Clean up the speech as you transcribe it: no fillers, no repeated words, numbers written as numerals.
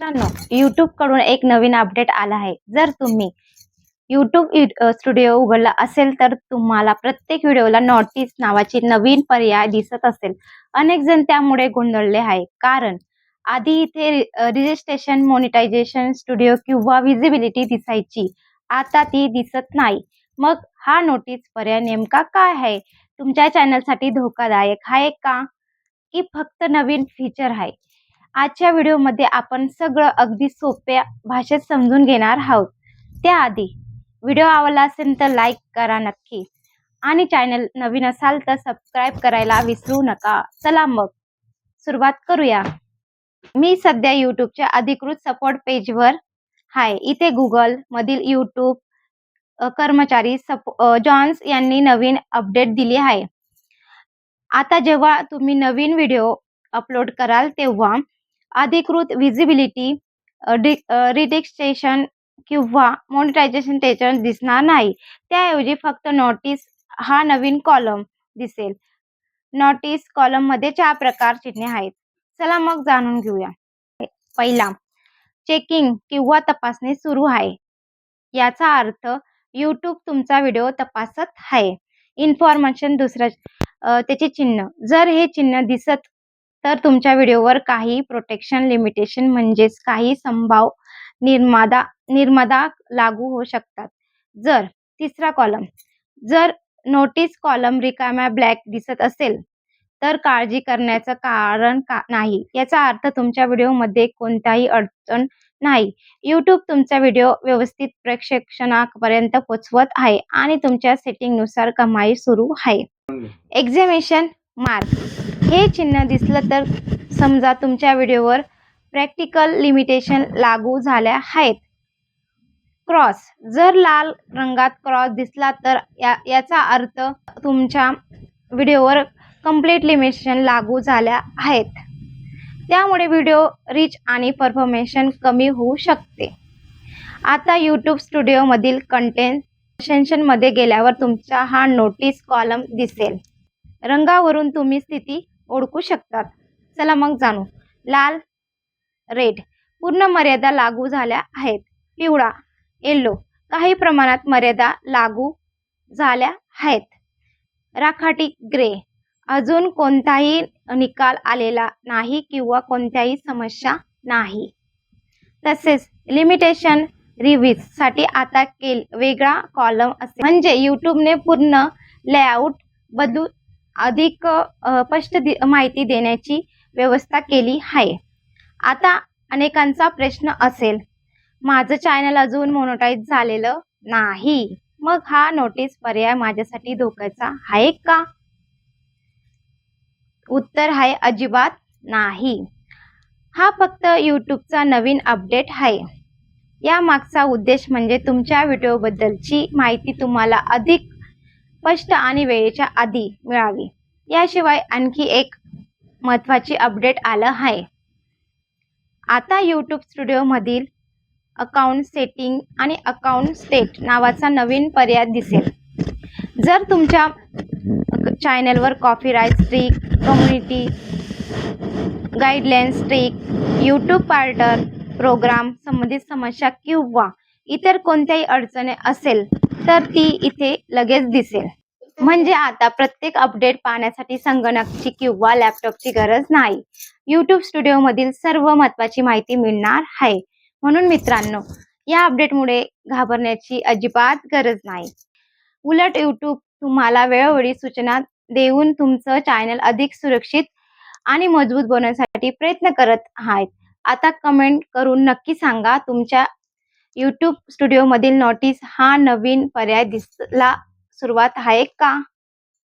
मित्रांनो, YouTube कडून एक नवीन अपडेट आला आहे. जर तुम्ही YouTube स्टुडिओ उघडला असेल तर तुम्हाला प्रत्येक व्हिडिओला नोटीस नावाची नवीन पर्याय दिसत असेल. अनेक जण त्यामुळे गोंधळले आहे. कारण आधी इथे रजिस्ट्रेशन, मॉनिटायझेशन, स्टुडिओ किंवा व्हिजिबिलिटी दिसायची. आता ती दिसत नाही. मग हा नोटीस पर्याय नेमका काय आहे? तुमच्या चॅनलसाठी धोकादायक आहे का? की फक्त नवीन फीचर आहे? आजच्या व्हिडिओमध्ये आपण सगळं अगदी सोप्या भाषेत समजून घेणार आहोत. त्याआधी व्हिडिओ आवडला असेल तर लाईक करा नक्की आणि चॅनल नवीन असाल तर सबस्क्राईब करायला विसरू नका. चला मग सुरुवात करूया. मी सध्या YouTubeच्या अधिकृत सपोर्ट पेजवर आहे. इथे गुगल मधील YouTube कर्मचारी जॉन्स यांनी नवीन अपडेट दिली आहे. आता जेव्हा तुम्ही नवीन व्हिडिओ अपलोड कराल तेव्हा अधिकृत व्हिजिबिलिटी, रिडिक्टेशन किंवा मॉनिटायझेशन त्याच्यावर दिसणार नाही. त्याऐवजी फक्त नोटीस हा नवीन कॉलम दिसेल. नोटीस कॉलममध्ये 4 प्रकार चिन्हे आहेत. चला मग जाणून घेऊया. पहिला, चेकिंग किंवा तपासणी सुरू आहे. याचा अर्थ YouTube तुमचा व्हिडिओ तपासत आहे. इन्फॉर्मेशन दुसरं त्याचे चिन्ह. जर हे चिन्ह दिसत तर तुमच्या व्हिडिओवर काही प्रोटेक्शन लिमिटेशन म्हणजेच काही संभाव्य निर्बंध लागू होऊ शकतात. तिसरा कॉलम, जर नोटीस कॉलम रिकाम्या ब्लॅक दिसत असेल तर काळजी करण्याचं कारण नाही. याचा अर्थ तुमच्या व्हिडिओमध्ये कोणताही अडचण नाही. YouTube तुमचा व्हिडिओ व्यवस्थित प्रेक्षकांपर्यंत पोहोचवत आहे आणि तुमच्या सेटिंगनुसार कमाई सुरू आहे. एक्झामिनेशन मार्क हे चिन्ह दिसलं तर समजा तुमच्या व्हिडिओवर प्रॅक्टिकल लिमिटेशन लागू झाल्या आहेत. क्रॉस, जर लाल रंगात क्रॉस दिसला तर याचा अर्थ तुमच्या व्हिडिओवर कंप्लीट लिमिटेशन लागू झाल्या आहेत. त्यामुळे व्हिडिओ रीच आणि परफॉर्मन्स कमी होऊ शकते. आता YouTube स्टुडिओ मधील कंटेंट सेक्शनमध्ये गेल्यावर तुमचा हा नोटीस कॉलम दिसेल. रंगावरून तुम्ही स्थिती ओळखू शकतात. चला मग जाणू. लाल, रेड पूर्ण मर्यादा लागू झाल्या आहेत. पिवळा, येलो काही प्रमाणात मर्यादा लागू झाल्या आहेत. राखाडी, ग्रे अजून कोणताही निकाल आलेला नाही किंवा कोणत्याही समस्या नाही. तसेच लिमिटेशन रिव्ह्यूज साठी आता वेगळा कॉलम असेल. म्हणजे YouTubeने पूर्ण लेआउट बदलून अधिक स्पष्ट माहिती देण्याची व्यवस्था केली आहे. आता अनेकांचा प्रश्न असेल, माझं चॅनल अजून मोनेटाईज झालेलं नाही, मग हा नोटीस पर्याय माझ्यासाठी धोक्याचा आहे का? उत्तर आहे अजिबात नाही. हा फक्त YouTubeचा नवीन अपडेट आहे. या मागचा उद्देश म्हणजे तुमच्या व्हिडिओबद्दलची माहिती तुम्हाला अधिक स्पष्ट आणि वेळेच्या आधी मिळावी. याशिवाय आणखी एक महत्त्वाची अपडेट आलं आहे. आता YouTube स्टुडिओ मधील अकाउंट सेटिंग आणि अकाउंट स्टेट नावाचा नवीन पर्याय दिसेल. जर तुमच्या चॅनलवर copyright strike, community guidelines strike, YouTube partner program संबंधित समस्या किंवा इतर कोणत्याही अडचणी असेल तर ती इथे लगेच दिसेल. म्हणजे आता प्रत्येक अपडेट पाहण्यासाठी संगणकाची किंवा लॅपटॉपची गरज नाही. YouTube स्टुडिओ मधील सर्व महत्त्वाची माहिती मिळणार आहे. म्हणून मित्रांनो, या अपडेटमुळे घाबरण्याची अजिबात गरज नाही. उलट YouTube तुम्हाला वेळोवेळी सूचना देऊन तुमचं चॅनल अधिक सुरक्षित आणि मजबूत बनवण्यासाठी प्रयत्न करत आहेत. आता कमेंट करून नक्की सांगा, तुमच्या YouTube स्टुडिओ मधील नोटीस हा नवीन पर्याय दिसायला सुरुवात आहे का?